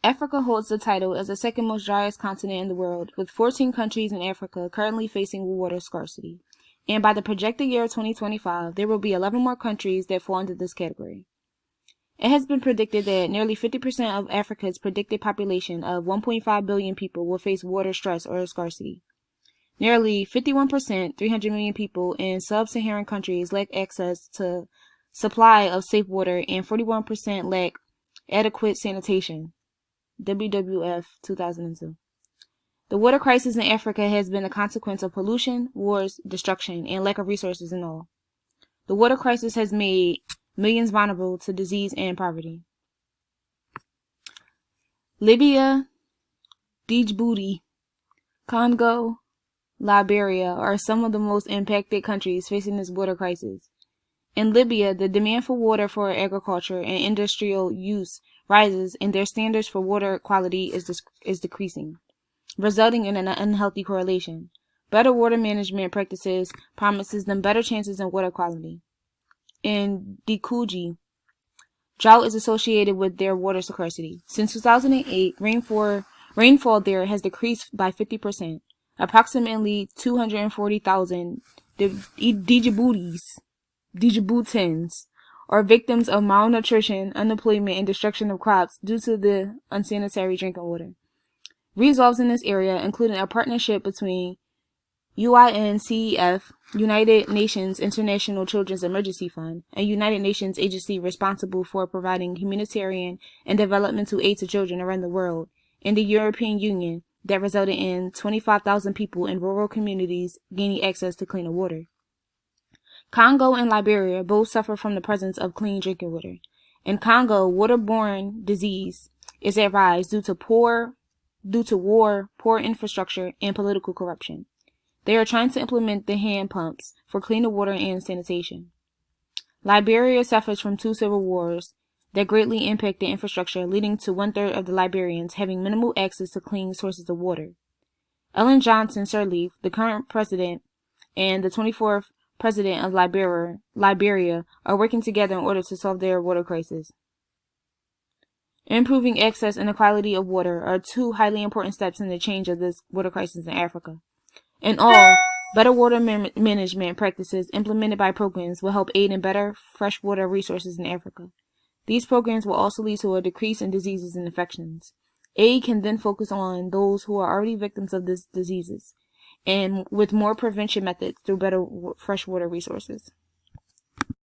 Africa holds the title as the second most driest continent in the world, with 14 countries in Africa currently facing water scarcity. And by the projected year 2025, there will be 11 more countries that fall into this category. It has been predicted that nearly 50% of Africa's predicted population of 1.5 billion people will face water stress or scarcity. Nearly 51%, 300 million people in sub-Saharan countries lack access to supply of safe water, and 41% lack adequate sanitation. WWF 2002. The water crisis in Africa has been a consequence of pollution, wars, destruction, and lack of resources in all. The water crisis has made millions vulnerable to disease and poverty. Libya, Djibouti, Congo, Liberia are some of the most impacted countries facing this water crisis. In Libya, the demand for water for agriculture and industrial use rises, and their standards for water quality is decreasing, resulting in an unhealthy correlation. Better water management practices promises them better chances in water quality. In Djibouti, drought is associated with their water scarcity. Since 2008, rainfall there has decreased by 50%. Approximately 240,000 Djiboutians are victims of malnutrition, unemployment, and destruction of crops due to the unsanitary drinking water. Resolves in this area, including a partnership between UNICEF, United Nations International Children's Emergency Fund, a United Nations agency responsible for providing humanitarian and developmental aid to children around the world, and the European Union, that resulted in 25,000 people in rural communities gaining access to cleaner water. Congo and Liberia both suffer from the presence of clean drinking water. In Congo, waterborne disease is at rise due to war, poor infrastructure, and political corruption. They are trying to implement the hand pumps for cleaner water and sanitation. Liberia suffers from 2 civil wars that greatly impact the infrastructure, leading to 1/3 of the Liberians having minimal access to clean sources of water. Ellen Johnson Sirleaf, the current president, and the 24th president of Liberia are working together in order to solve their water crisis. Improving access and the quality of water are 2 highly important steps in the change of this water crisis in Africa. In all, better water management practices implemented by programs will help aid in better freshwater resources in Africa. These programs will also lead to a decrease in diseases and infections. Aid can then focus on those who are already victims of these diseases, and with more prevention methods through better freshwater resources.